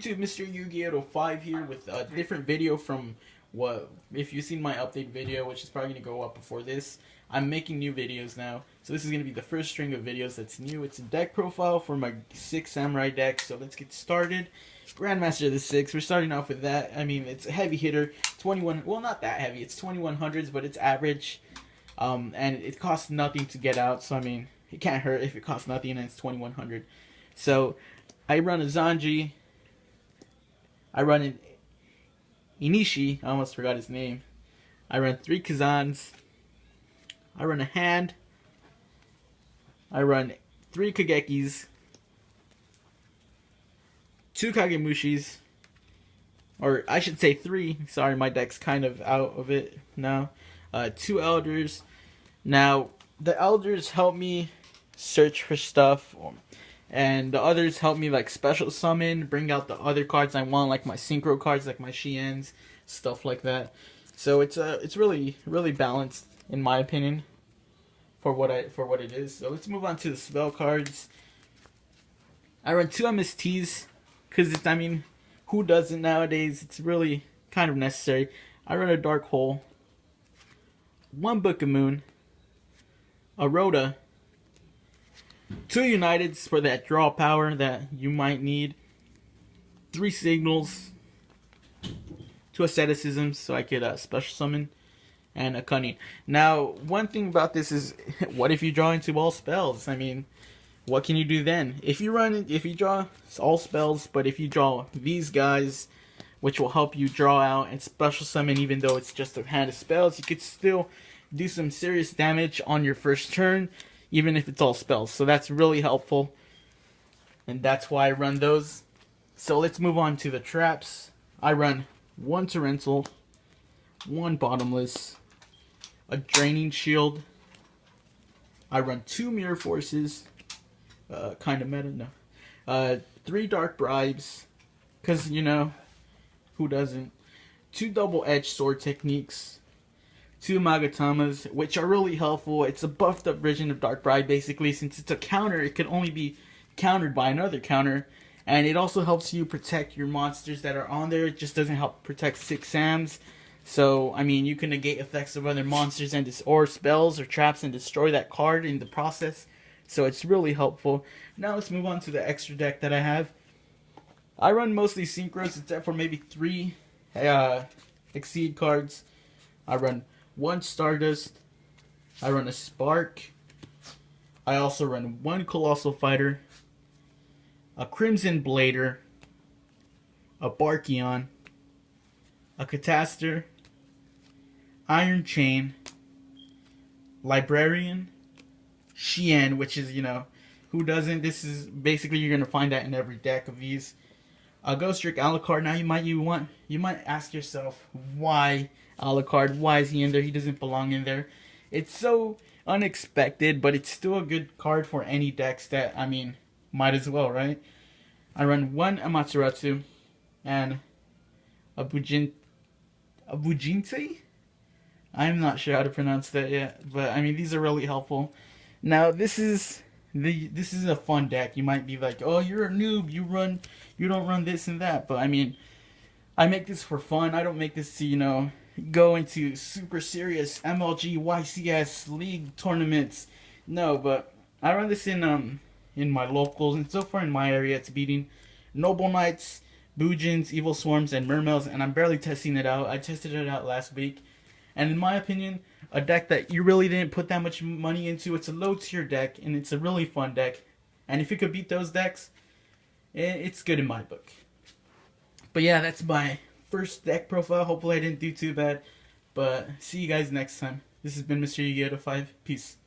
YouTube, Mr. Yu-Gi-Oh 5 here with a different video from what, if you've seen my update video, which is probably going to go up before this. I'm making new videos now, so this is going to be the first string of videos that's new. It's a deck profile for my 6 Samurai deck, so let's get started. Grandmaster of the 6, we're starting off with that. I mean, it's a heavy hitter, 21, well not that heavy, it's 2100s, but it's average, and it costs nothing to get out, so I mean, it can't hurt if it costs nothing and it's 2100. So, I run a Zanji, I run an Inishi, I almost forgot his name. I run 3 Kazans. I run a hand. I run 3 Kagekis. 2 Kagemushis. Or I should say 3. Sorry, my deck's kind of out of it now. 2 Elders. Now, the Elders help me search for stuff. And the others help me like special summon, bring out the other cards I want, like my synchro cards, like my Shiens, stuff like that. So it's really balanced in my opinion for what it is. So let's move on to the spell cards. I run 2 MSTs because it's, I mean, who doesn't nowadays? It's really kind of necessary. I run a Dark Hole, 1 Book of Moon, a Rhoda, 2 Uniteds for that draw power that you might need, 3 Signals, 2 Asceticisms so I could special summon, and a Cunning. Now, one thing about this is, what if you draw into all spells? I mean, what can you do then? If you draw all spells, but if you draw these guys, which will help you draw out and special summon, even though it's just a hand of spells, you could still do some serious damage on your first turn, even if it's all spells. So that's really helpful, and that's why I run those. So let's move on to the traps. I run 1 Torrential, 1 Bottomless, a Draining Shield. I run 2 Mirror Forces, kind of meta, no. 3 Dark Bribes, because, you know, who doesn't? 2 Double-Edged Sword Techniques, 2 Magatamas, which are really helpful. It's a buffed up version of Dark Bribe, basically. Since it's a counter, it can only be countered by another counter. And it also helps you protect your monsters that are on there. It just doesn't help protect 6 Sams. So, I mean, you can negate effects of other monsters and or spells or traps and destroy that card in the process. So it's really helpful. Now let's move on to the extra deck that I have. I run mostly Synchros, except for maybe 3 Exceed cards. I run 1 Stardust, I run a Spark, I also run 1 Colossal Fighter, a Crimson Blader, a Barkion, a Catastor, Iron Chain, Librarian, Shien, which is, you know, who doesn't? This is basically, you're going to find that in every deck of these. A Ghost Trick Alucard. Now you might ask yourself, why Alucard? Why is he in there? He doesn't belong in there. It's so unexpected, but it's still a good card for any decks that, I mean, might as well, right? I run 1 Amaterasu and a Bujinte? I'm not sure how to pronounce that yet, but I mean, these are really helpful. Now, this is a fun deck. You might be like, oh, you're a noob, you don't run this and that, but I mean, I make this for fun. I don't make this to, you know, go into super serious MLG, YCS, league tournaments. No, but I run this in my locals, and so far in my area it's beating Noble Knights, Bujins, Evil Swarms, and Mermails, and I'm barely testing it out. I tested it out last week, and in my opinion, a deck that you really didn't put that much money into. It's a low tier deck, and it's a really fun deck, and if you could beat those decks, it's good in my book. But yeah, that's my first deck profile. Hopefully I didn't do too bad. But see you guys next time. This has been Mr. Yu-Gi-Oh 5. Peace.